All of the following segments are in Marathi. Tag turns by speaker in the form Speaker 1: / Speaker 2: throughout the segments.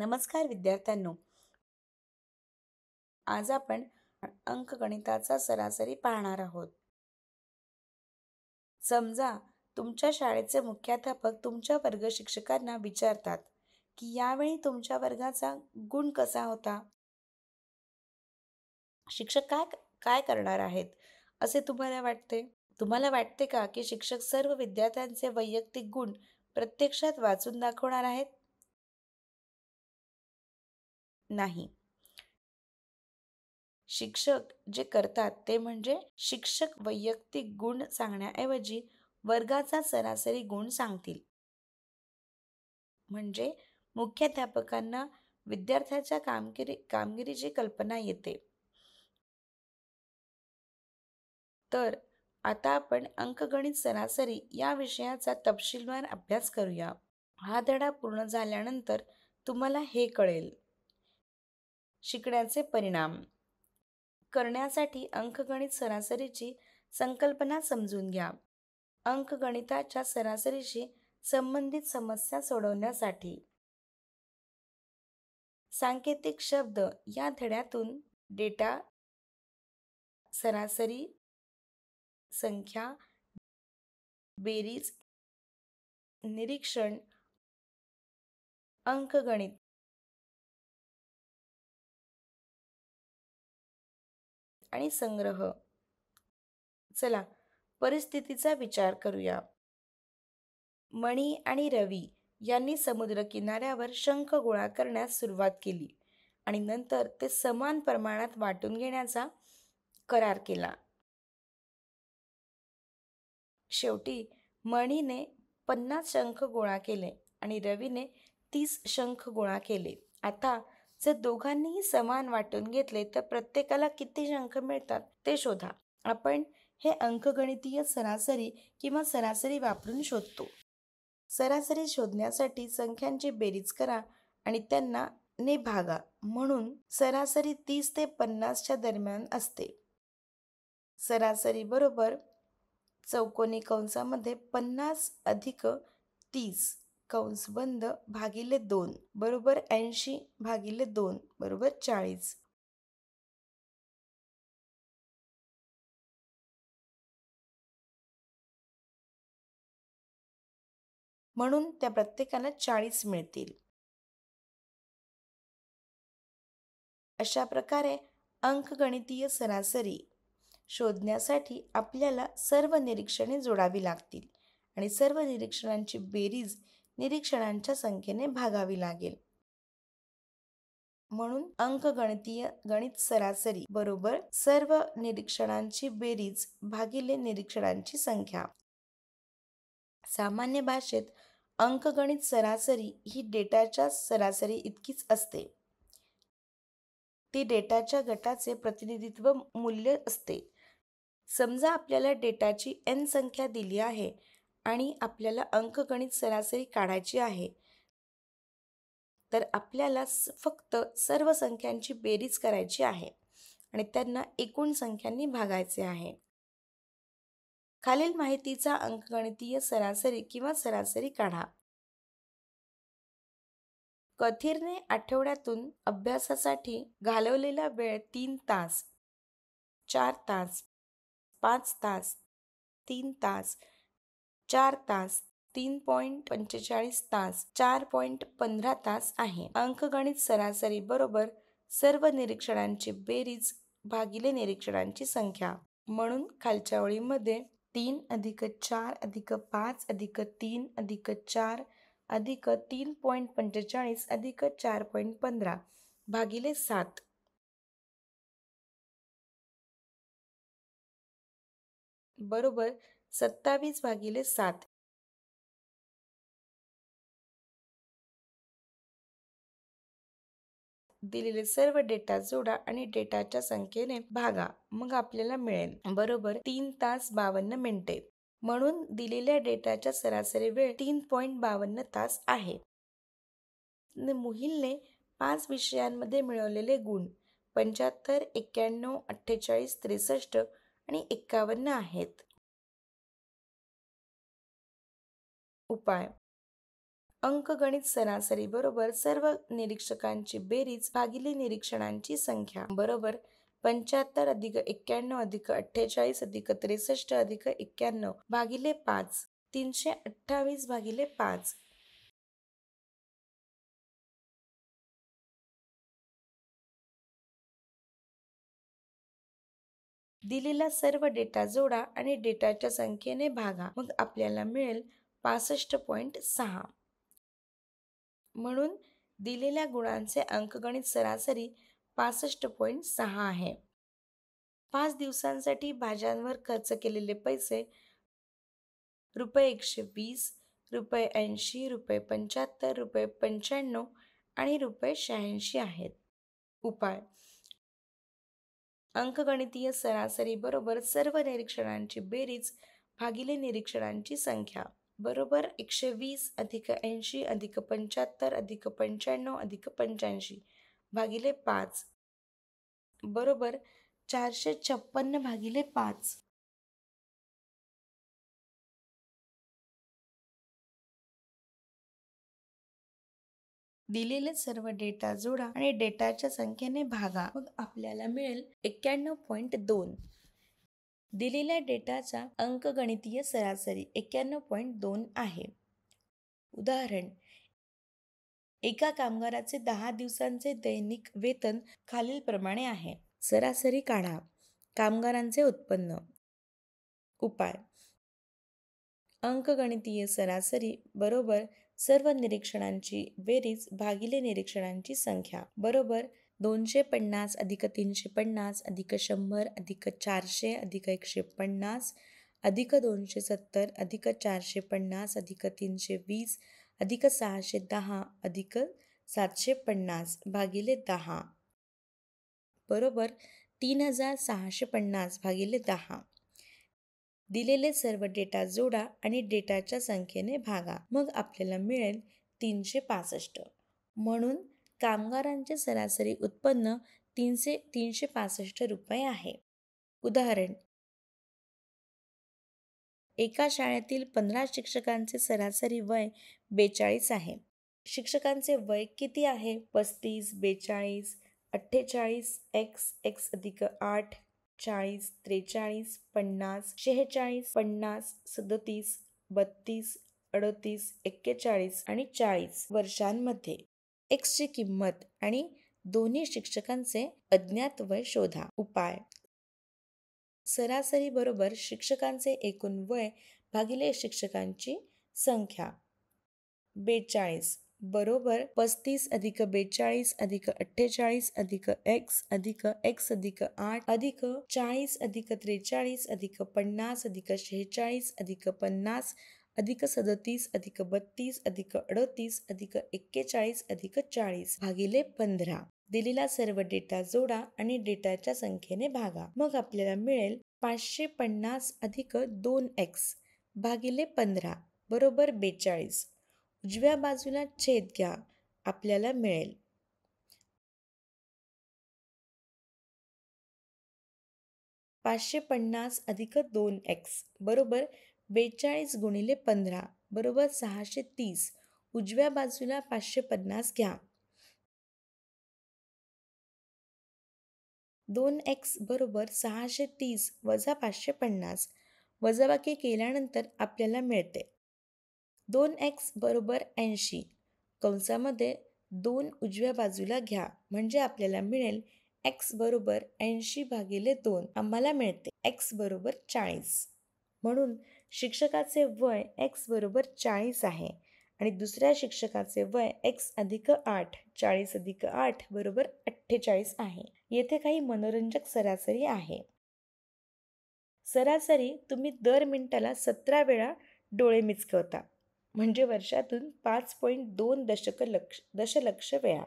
Speaker 1: नमस्कार विद्यार्थ्यांनो, आज आपण अंकगणिताचा सरासरी पाहणार आहोत. समजा तुमच्या शाळेचे मुख्याध्यापक तुमच्या वर्ग शिक्षकांना विचारतात की यावेळी तुमच्या वर्गाचा गुण कसा होता. शिक्षक काय काय करणार आहेत असे तुम्हाला वाटते? तुम्हाला वाटते का की शिक्षक सर्व विद्यार्थ्यांचे वैयक्तिक गुण प्रत्यक्षात वाचून दाखवणार आहेत? नाही. शिक्षक जे करतात ते म्हणजे शिक्षक वैयक्तिक गुण सांगण्याऐवजी वर्गाचा सरासरी गुण सांगतील. म्हणजे मुख्याध्यापकांना विद्यार्थ्याच्या कामगिरीची कल्पना येते. तर आता आपण अंकगणित सरासरी या विषयाचा तपशीलवार अभ्यास करूया. हा धडा पूर्ण झाल्यानंतर तुम्हाला हे कळेल. शिकण्याचे परिणाम करण्यासाठी अंकगणित सरासरीची संकल्पना समजून घ्या. अंकगणिताच्या सरासरीशी संबंधित समस्या सोडवण्यासाठी सांकेतिक शब्द या धड्यातून डेटा, सरासरी, संख्या, बेरीज, निरीक्षण, अंकगणित आणि संग्रह. चला परिस्थितीचा विचार करूया. मणी आणि रवी यांनी समुद्र किनाऱ्यावर शंख गोळा करण्यास सुरुवात केली आणि नंतर ते समान प्रमाणात वाटून घेण्याचा करार केला. शेवटी मणीने 50 शंख गोळा केले आणि रवीने 30 शंख गोळा केले. आता जर दोघांनीही समान वाटून घेतले तर प्रत्येकाला किती शंख मिळतात ते शोधा. आपण हे अंकगणितीय सरासरी किंवा सरासरी वापरून शोधतो. सरासरी शोधण्यासाठी संख्यांची बेरीज करा आणि त्यांना ने भागा. म्हणून सरासरी 30 ते 50च्या दरम्यान असते. सरासरी बरोबर चौकोनी कंसामध्ये 50 अधिक 30 कंस बंद भागिले 2 बरोबर 80 भागिले 2 बरोबर 40. म्हणून त्या प्रत्येकाला 40 मिळतील. अशा प्रकारे अंकगणितीय सरासरी शोधण्यासाठी आपल्याला सर्व निरीक्षणे जोडावी लागतील आणि सर्व निरीक्षणांची बेरीज निरीक्षणांच्या संख्येने भागावी लागेल. म्हणून अंकगणितीय गणित सरासरी बरोबर सर्व निरीक्षणांची बेरीज भागिले निरीक्षणांची संख्या. सामान्य भाषेत अंकगणित सरासरी ही डेटाच्या सरासरी इतकीच असते. ती डेटाच्या गटाचे प्रतिनिधित्व मूल्य असते. समजा आपल्याला डेटाची n संख्या दिली आहे आणि आपल्याला अंकगणित सरासरी काढायची आहे, तर आपल्याला फक्त सर्व संख्यांची बेरीज करायची आहे आणि त्यांना एकूण संख्यांनी भागायचे आहे. खालील माहितीचा अंकगणितीय सरासरी किंवा सरासरी काढा. कथीरने आठवड्यातून अभ्यासासाठी घालवलेला वेळ 3 तास, 4 तास, 5 तास, 3 तास, 4 तास, 3.45 तास, 4.15 तास आहे. अंकगणित सरासरी बरोबर सर्व निरीक्षणांची बेरीज भागिले निरीक्षणांची संख्या. म्हणून खालच्या ओळीमध्ये 3 अधिक 4 अधिक 5 अधिक 3 अधिक 4 अधिक 3.45 अधिक 4.15 भागिले 7 बरोबर 27 भागिले 7. दिलेले सर्व डेटा जोडा आणि डेटाच्या संख्येने भागा. मग आपल्याला मिळेल बरोबर 3 तास 52 मिनिटे. म्हणून दिलेल्या डेटाच्या सरासरी वेळ 3.52 तास आहे. मोहिलने 5 विषयांमध्ये मिळवलेले गुण 75, 91, 48, 63 आणि 51 आहेत. उपाय: अंकगणित सरासरी बरोबर सर्व निरीक्षकांची बेरीज भागिले निरीक्षणांची संख्या बरोबर 75 अधिक 91 अधिक 48 अधिक 63 अधिक 91 भागिले 5 328 भागिले 5. दिलेला सर्व डेटा जोडा आणि डेटाच्या संख्येने भागा, मग आपल्याला मिळेल 65.6. म्हणून दिलेल्या गुणांचे अंकगणित सरासरी 65.6 आहे. 5 दिवसांसाठी भाज्यांवर खर्च केलेले पैसे रुपये 120, रुपये 80, रुपये 75, रुपये 95 आणि रुपये 86 आहेत. उपाय: अंकगणितीय सरासरी बरोबर सर्व निरीक्षणांची बेरीज भागिले निरीक्षणांची संख्या बरोबर 120 अधिक 80 अधिक 75 अधिक 95 अधिक 85 भागिले 5 बरोबर 456 भागिले 5. दिलेले सर्व डेटा जोडा आणि डेटाच्या संख्येने भागा, मग आपल्याला मिळेल 91.2. दिलेल्या डेटाचा अंकगणितीय सरासरी 91.2 आहे. उदाहरण: एका कामगाराचे 10 दिवसांचे दैनिक वेतन खालीलप्रमाणे आहे. सरासरी काढा. कामगारांचे उत्पन्न. उपाय: अंकगणितीय सरासरी बरोबर सर्व निरीक्षणांची बेरीज भागिले निरीक्षणांची संख्या बरोबर 250 अधिक 350 अधिक 100 अधिक 400 अधिक 150 अधिक 270 अधिक 450 अधिक 320 अधिक 610 अधिक 750 भागिले 10 बरोबर 3650 भागिले 10. दिलेले सर्व डेटा जोडा आणि डेटाच्या संख्येने भागा, मग आपल्याला मिळेल 365. म्हणून कामगारांचे सरासरी उत्पन्न 365 रुपये आहे. उदाहरण: एका शाळेतील 15 शिक्षकांचे सरासरी वय 42 आहे. शिक्षकांचे वय किती आहे? 35, 42, 48, x अधिक 8, 40, 43, 50, 46, 50, 37, 32, 38, 41 आणि 40 वर्षांमध्ये. x ची किंमत आणि दोन्ही शिक्षकांचे अज्ञात वय शोधा. उपाय: सरासरी बरोबर शिक्षकांचे एकूण वय भागिले शिक्षकांची संख्या 42 बरोबर 35 अधिक 42 अधिक 48 अधिक x अधिक 8 अधिक 40 अधिक 43 अधिक 50 अधिक 46 अधिक 50 अधिक 37 अधिक 32 अधिक 38 अधिक 41 अधिक 40 भागिले 15. दिलेला सर्व डेटा जोडा आणि डेटाच्या संख्येने भागा, मग आपल्याला मिळेल 550 अधिक 2x भागिले 15 बरोबर 42. उजव्या बाजूला छेद घ्या, आपल्याला मिळेल 550 अधिक 2x बरोबर 42 गुणिले 15 बरोबर 630. उजव्या बाजूला 550 घ्या. 2x बरोबर 630 वजा 550 वजाबाकी केल्यानंतर आपल्याला मिळते 2x बरोबर 80. कंसामध्ये 2 उजव्या बाजूला घ्या म्हणजे आपल्याला मिळेल x बरोबर 80 भागिले 2. आम्हाला मिळते x बरोबर 40. म्हणून शिक्षकाचे वय x बरोबर 40 आहे आणि दुसऱ्या शिक्षकाचे वय x अधिक 8 40 अधिक 8 बरोबर 48 आहे. येथे काही मनोरंजक सरासरी आहे. सरासरी तुम्ही दर मिनिटाला 17 वेळा डोळे मिचकवता म्हणजे वर्षातून 5.2 दशलक्ष वेळा.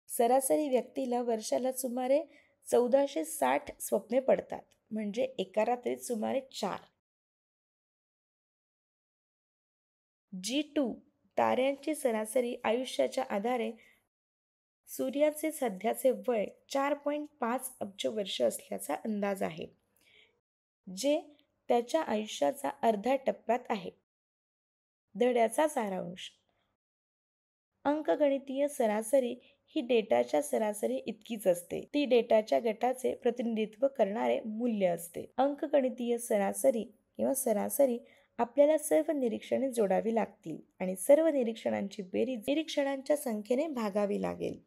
Speaker 1: सरासरी व्यक्तीला वर्षाला सुमारे 1460 स्वप्ने पडतात म्हणजे एका रात्रीत सुमारे 4. G2 ताऱ्यांची सरासरी आयुष्याच्या आधारे सूर्याचे सध्याचे वय 4.5 अब्ज वर्ष असल्याचा अंदाज आहे, जे त्याच्या आयुष्याचा अर्ध्या टप्प्यात आहे. धड्याचा सारांश. अंकगणितीय सरासरी ही डेटाच्या सरासरी इतकीच असते. ती डेटाच्या गटाचे प्रतिनिधित्व करणारे मूल्य असते. अंकगणितीय सरासरी किंवा सरासरी आपल्याला सर्व निरीक्षणे जोडावी लागतील आणि सर्व निरीक्षणांची बेरीज निरीक्षणांच्या संख्येने भागावी लागेल.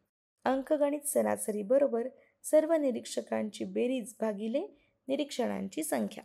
Speaker 1: अंकगणित सरासरी बरोबर सर्व निरीक्षकांची बेरीज भागिले निरीक्षणांची संख्या.